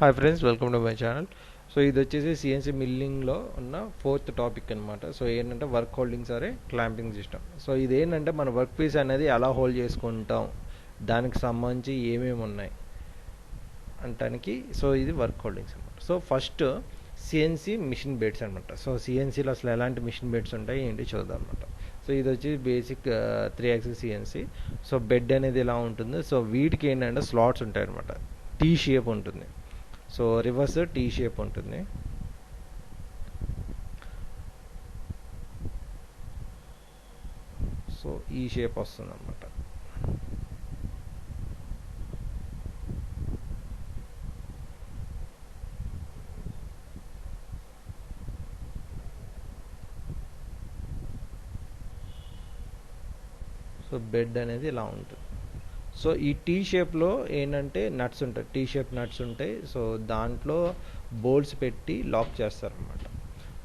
Hi friends, welcome to my channel. So ఇది వచ్చేసి CNC మిల్లింగ్లో ఉన్న 4th టాపిక్ అనమాట. సో ఏంటంటే వర్క్ హోల్డింగ్ సరే క్లాంపింగ్ సిస్టమ్. సో ఇది ఏంటంటే మన వర్క్ పీస్ అనేది ఎలా హోల్డ్ చేసుకుంటాం, దానికి సంబంధించి ఏమేమి ఉన్నాయి అంటానికి. సో ఇది వర్క్ హోల్డింగ్స్ అనమాట. So first CNC machine beds అనమాట. సో సిఎన్సీలో అసలు ఎలాంటి మిషన్ బెడ్స్ ఉంటాయి ఏంటి చూద్దాం అనమాట. సో ఇది వచ్చి basic 3 axis CNC. So bed అనేది ఎలా ఉంటుంది, సో వీటికి ఏంటంటే స్లాట్స్ ఉంటాయి అనమాట. టీ షేప్ ఉంటుంది. సో రివర్స్ టీ షేప్ ఉంటుంది. సో ఈ షేప్ వస్తుంది అన్నమాట. సో బెడ్ అనేది ఇలా ఉంటుంది. సో ఈ టీ షేప్లో ఏంటంటే నట్స్ ఉంటాయి, టీ షేప్ నట్స్ ఉంటాయి. సో దాంట్లో బోల్ట్స్ పెట్టి లాక్ చేస్తారనమాట.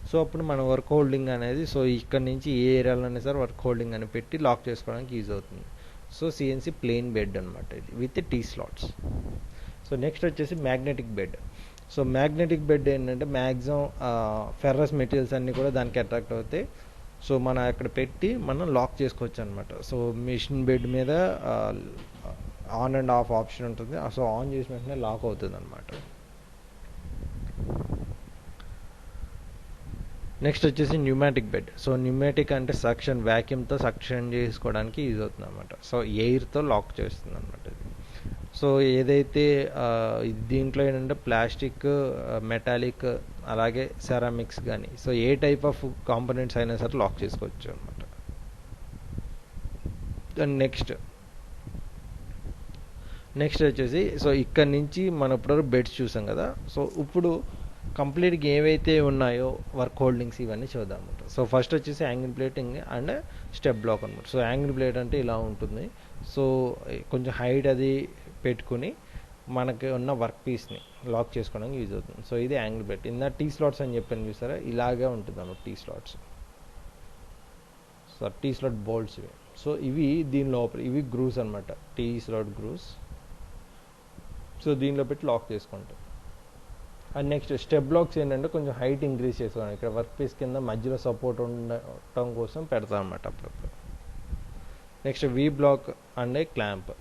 సో అప్పుడు మన వర్క్ హోల్డింగ్ అనేది, సో ఇక్కడ నుంచి ఏ ఏరియాలోనే సరే వర్క్ హోల్డింగ్ అని పెట్టి లాక్ చేసుకోవడానికి యూజ్ అవుతుంది. సో సిఎన్సి ప్లెయిన్ బెడ్ అనమాట ఇది, with T slots. So next వచ్చేసి magnetic bed. So magnetic bed ఏంటంటే మ్యాక్సిమం ఫెర్రస్ మెటీరియల్స్ అన్నీ కూడా దానికి అట్రాక్ట్ అవుతాయి. సో మనం అక్కడ పెట్టి మనం లాక్ చేసుకోవచ్చు అనమాట. సో మిషన్ బెడ్ మీద ఆన్ అండ్ ఆఫ్ ఆప్షన్ ఉంటుంది. సో ఆన్ చేసిన వెంటనే లాక్ అవుతుంది అనమాట. నెక్స్ట్ వచ్చేసి న్యూమాటిక్ బెడ్. సో న్యూమాటిక్ అంటే సక్షన్, వ్యాక్యూమ్తో సక్షన్ చేసుకోవడానికి యూజ్ అవుతుంది అనమాట. సో ఎయిర్తో లాక్ చేస్తుంది అనమాట ఇది. సో ఏదైతే దీంట్లో ఏంటంటే ప్లాస్టిక్, మెటాలిక్, అలాగే సెరామిక్స్ కానీ, so A type of components అయినా సరే లాక్ చేసుకోవచ్చు అనమాట. నెక్స్ట్ వచ్చేసి, సో ఇక్కడ నుంచి మనం ఇప్పుడు బెడ్స్ చూసాం కదా. సో ఇప్పుడు కంప్లీట్గా ఏవైతే ఉన్నాయో వర్క్ హోల్డింగ్స్ ఇవన్నీ చూద్దాం అనమాట. సో ఫస్ట్ వచ్చేసి angle plating and step block అనమాట. సో యాంగిల్ ప్లేట్ అంటే ఇలా ఉంటుంది. సో కొంచెం హైట్ అది పెట్టుకుని మనకి ఉన్న వర్క్ పీస్ని లాక్ చేసుకోవడానికి యూజ్ అవుతుంది. సో ఇది యాంగిల్ ప్లేట్. ఇందా టీ స్లాట్స్ అని చెప్పాను చూసారా, ఇలాగే ఉంటుంది అన్నమాట T slots. So T slot bolts ఇవి. సో ఇవి దీని లోపల ఇవి గ్రూస్ అనమాట, టీ స్లాట్ గ్రూస్. సో దీనిలో పెట్టి లాక్ చేసుకుంటాం. అండ్ నెక్స్ట్ స్టెప్ బ్లాక్స్ ఏంటంటే కొంచెం హైట్ ఇంక్రీజ్ చేసుకోవాలి. ఇక్కడ వర్క్ పీస్ కింద మధ్యలో సపోర్ట్ ఉండటం కోసం పెడతాం అనమాట అప్పుడప్పుడు. Next V block and clamp.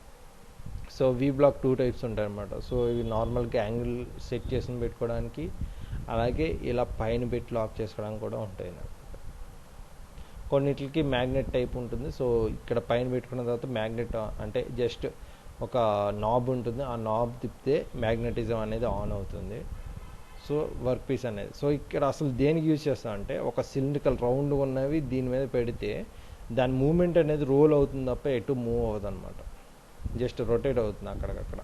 So V block 2 types ఉంటాయి అనమాట. సో ఇవి నార్మల్గా యాంగిల్ సెట్ చేసి పెట్టుకోవడానికి, అలాగే ఇలా పైన పెట్టి లాక్ చేసుకోవడానికి కూడా ఉంటాయి అనమాట. కొన్నిటికి మ్యాగ్నెట్ టైప్ ఉంటుంది. సో ఇక్కడ పైన పెట్టుకున్న తర్వాత మ్యాగ్నెట్ అంటే జస్ట్ ఒక నాబ్ ఉంటుంది, ఆ నాబ్ తిప్పితే మ్యాగ్నెటిజం అనేది ఆన్ అవుతుంది. సో వర్క్ పీస్ అనేది, సో ఇక్కడ అసలు దేనికి యూజ్ చేస్తాం అంటే, ఒక సిలిండ్రికల్ రౌండ్ ఉన్నవి దీని మీద పెడితే దాని మూమెంట్ అనేది రోల్ అవుతుంది తప్ప ఎటు మూవ్ అవ్వదు అనమాట, జస్ట్ రొటేట్ అవుతుంది అక్కడికక్కడ.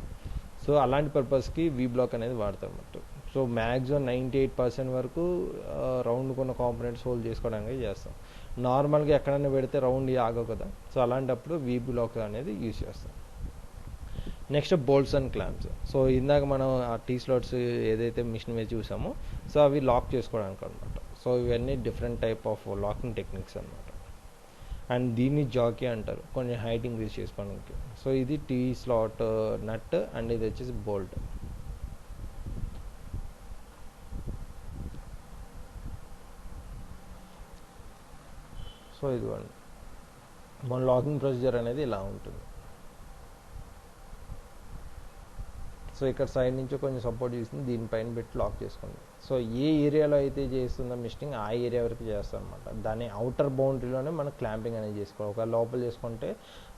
సో అలాంటి పర్పస్కి వి బ్లాక్ అనేది వాడతాం అన్నట్టు. సో మ్యాక్సిమం 98% వరకు రౌండ్ కొన్న కాంపోనెంట్స్ హోల్డ్ చేసుకోవడానికి చేస్తాం. నార్మల్గా ఎక్కడైనా పెడితే రౌండ్ ఆగవు కదా. సో అలాంటప్పుడు వి బ్లాక్ అనేది యూజ్ చేస్తాం. Next bolts and clamps. So ఇందాక మనం ఆ టీ స్లాట్స్ ఏదైతే మిషన్ మీద చూసామో, సో అవి లాక్ చేసుకోవడానికి అనమాట. సో ఇవన్నీ different type of locking techniques అనమాట. అండ్ దీన్ని జాకీ అంటారు, కొంచెం హైట్ ఇంక్రీజ్ చేసుకోవడానికి. సో ఇది టీ స్లాట్ నట్ అండ్ ఇది వచ్చేసి బోల్ట్. సో ఇదిగోండి మన లాకింగ్ ప్రొసీజర్ అనేది ఇలా ఉంటుంది. సో ఇక్కడ సైడ్ నుంచి కొంచెం సపోర్ట్ చేస్తుంది, దీనిపైన పెట్టి లాక్ చేసుకోండి. సో ఏ ఏరియాలో అయితే చేస్తుందో మిషనింగ్ ఆ ఏరియా వరకు చేస్తాం అనమాట. దాని అవుటర్ బౌండరీలోనే మనం క్లాంపింగ్ అనేది చేసుకోవాలి. ఒక లోపల చేసుకుంటే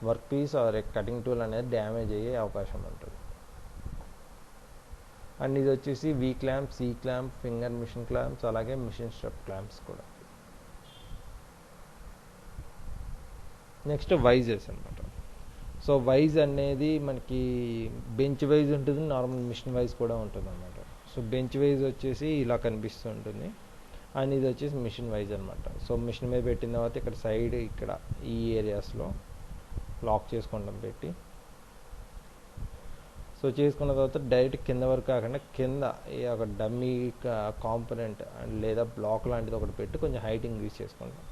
work piece or cutting tool అనేది డ్యామేజ్ అయ్యే అవకాశం ఉంటుంది. అండ్ ఇది వచ్చేసి V clamp, C clamp, finger machine clamps, అలాగే మిషన్ స్ట్రప్ క్లాంప్స్ కూడా. నెక్స్ట్ వైజెస్ అనమాట. సో వైజ్ అనేది మనకి బెంచ్ వైజ్ ఉంటుంది, నార్మల్ మిషన్ వైజ్ కూడా ఉంటుంది అనమాట. సో బెంచ్ వైజ్ వచ్చేసి ఇలా కనిపిస్తూ ఉంటుంది, అండ్ ఇది వచ్చేసి మిషన్ వైజ్ అనమాట. సో మిషన్ మీద పెట్టిన తర్వాత ఇక్కడ సైడ్ ఇక్కడ ఈ ఏరియాస్లో లాక్ చేసుకుంటాం పెట్టి. సో చేసుకున్న తర్వాత డైరెక్ట్ కింద వరకు కాకుండా కింద ఒక డమ్మీ కాంపోనెంట్ లేదా బ్లాక్ లాంటిది ఒకటి పెట్టి కొంచెం హైట్ ఇంక్రీజ్ చేసుకుంటాం.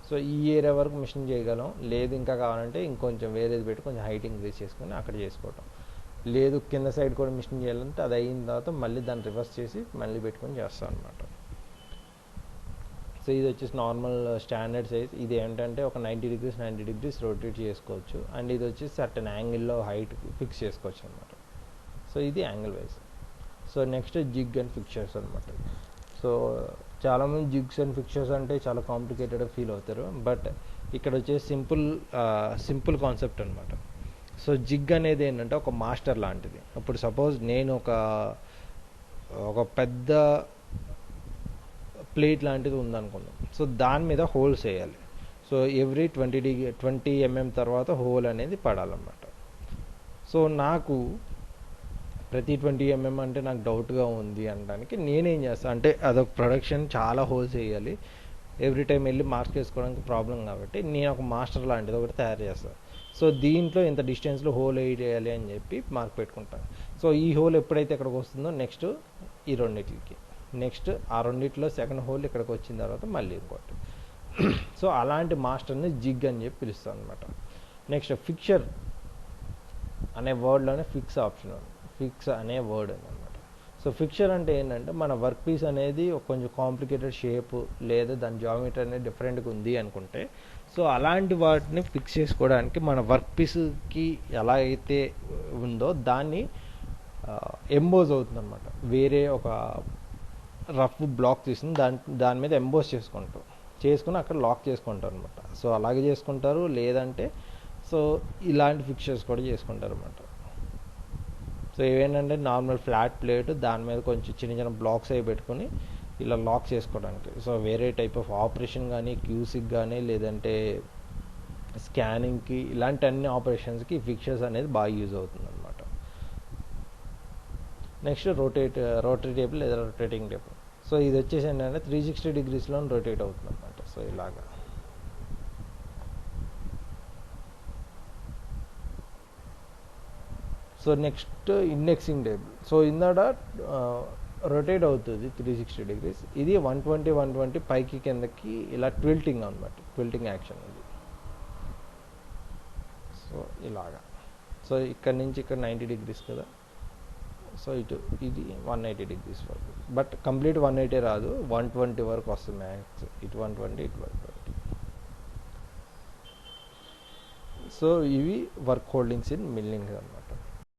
సో ఈ ఏరియా వరకు మిషన్ చేయగలం, లేదు ఇంకా కావాలంటే ఇంకొంచెం వేరేది పెట్టి కొంచెం హైట్ ఇంక్రీజ్ చేసుకొని అక్కడ చేసుకోవటం. లేదు కింద సైడ్ కూడా మిషన్ చేయాలంటే అది అయిన తర్వాత మళ్ళీ దాన్ని రివర్స్ చేసి మళ్ళీ పెట్టుకొని చేస్తాను అనమాట. సో ఇది వచ్చేసి నార్మల్ స్టాండర్డ్ సైజ్. ఇది ఏంటంటే ఒక 90 degrees రొటేట్ చేసుకోవచ్చు, అండ్ ఇది వచ్చేసి సర్టన్ యాంగిల్లో హైట్ ఫిక్స్ చేసుకోవచ్చు అనమాట. సో ఇది angle wise. So next zig and fixtures అనమాట. సో చాలామంది జిగ్స్ అండ్ ఫిక్చర్స్ అంటే చాలా కాంప్లికేటెడ్ ఫీల్ అవుతారు, బట్ ఇక్కడ వచ్చేసి సింపుల్ కాన్సెప్ట్ అనమాట. సో జిగ్ అనేది ఏంటంటే ఒక మాస్టర్ లాంటిది. ఇప్పుడు సపోజ్ నేను ఒక పెద్ద ప్లేట్ లాంటిది ఉందనుకుందాం. సో దాని మీద హోల్స్ వేయాలి. సో ఎవ్రీ 20 mm తర్వాత హోల్ అనేది పడాలన్నమాట. సో నాకు ప్రతి 20 mm అంటే నాకు డౌట్గా ఉంది అనడానికి నేనేం చేస్తాను అంటే అదొక ప్రొడక్షన్, చాలా హోల్స్ వేయాలి, ఎవ్రీ టైం వెళ్ళి మార్క్స్ వేసుకోవడానికి ప్రాబ్లం కాబట్టి నేను ఒక మాస్టర్ లాంటిది ఒకటి తయారు చేస్తాను. సో దీంట్లో ఇంత డిస్టెన్స్లో హోల్ వేయాలి అని చెప్పి మార్క్ పెట్టుకుంటాను. సో ఈ హోల్ ఎప్పుడైతే ఇక్కడికి వస్తుందో నెక్స్ట్ ఈ రెండింటికి, నెక్స్ట్ ఆ రెండిట్లో సెకండ్ హోల్ ఇక్కడికి వచ్చిన తర్వాత మళ్ళీ ఇంకోటి. సో అలాంటి మాస్టర్ని జిగ్ అని చెప్పి పిలుస్తాను అనమాట. నెక్స్ట్ ఫిక్చర్ అనే వర్డ్లోనే ఫిక్స్ ఆప్షన్ ఉంది, ఫిక్స్ అనే వర్డ్ అనమాట. సో ఫిక్చర్ అంటే ఏంటంటే మన వర్క్ పీస్ అనేది కొంచెం కాంప్లికేటెడ్ షేప్ లేదా దాని జామెట్రీ అనేది డిఫరెంట్గా ఉంది అనుకుంటే, సో అలాంటి వాటిని ఫిక్స్ చేసుకోవడానికి మన వర్క్ పీస్కి ఎలా అయితే ఉందో దాన్ని ఎంబోజ్ అవుతుంది అనమాట. వేరే ఒక రఫ్ బ్లాక్ తీసుకుని దాని మీద ఎంబోస్ చేసుకుని అక్కడ లాక్ చేసుకుంటారు అనమాట. సో అలాగే చేసుకుంటారు, లేదంటే సో ఇలాంటి ఫిక్చర్స్ కూడా చేసుకుంటారు అనమాట. సో ఇవేంటంటే నార్మల్ ఫ్లాట్ ప్లేట్ దాని మీద కొంచెం చిన్న బ్లాక్స్ అవి పెట్టుకొని ఇలా లాక్ చేసుకోవడానికి. సో వేరే టైప్ ఆఫ్ ఆపరేషన్ కానీ క్యూసిక్ కానీ లేదంటే స్కానింగ్కి ఇలాంటి అన్ని ఆపరేషన్స్కి ఫిక్చర్స్ అనేది బాగా యూజ్ అవుతుంది అనమాట. నెక్స్ట్ రోటరీ టేబుల్ లేదా రొటేటింగ్ టేబుల్. సో ఇది వచ్చేసి ఏంటంటే 360 degreesలో రొటేట్ అవుతుంది అనమాట. సో ఇలాగా. So next indexing table. So ఇందాక రొటేట్ అవుతుంది 360 degrees. ఇది 120 పైకి కిందకి ఇలా ట్విల్టింగ్ అనమాట, ట్విల్టింగ్ యాక్షన్ ఇది. సో ఇలాగా. సో ఇక్కడ నుంచి ఇక్కడ 90 degrees కదా, సో ఇది 180 degrees వరకు, బట్ కంప్లీట్ 180 రాదు, 120 వరకు వస్తుంది మ్యాక్స్. ఇటు 120 ఇటు 120. సో ఇవి వర్క్ హోల్డింగ్స్ ఇన్ మిల్లింగ్ అన్నమాట.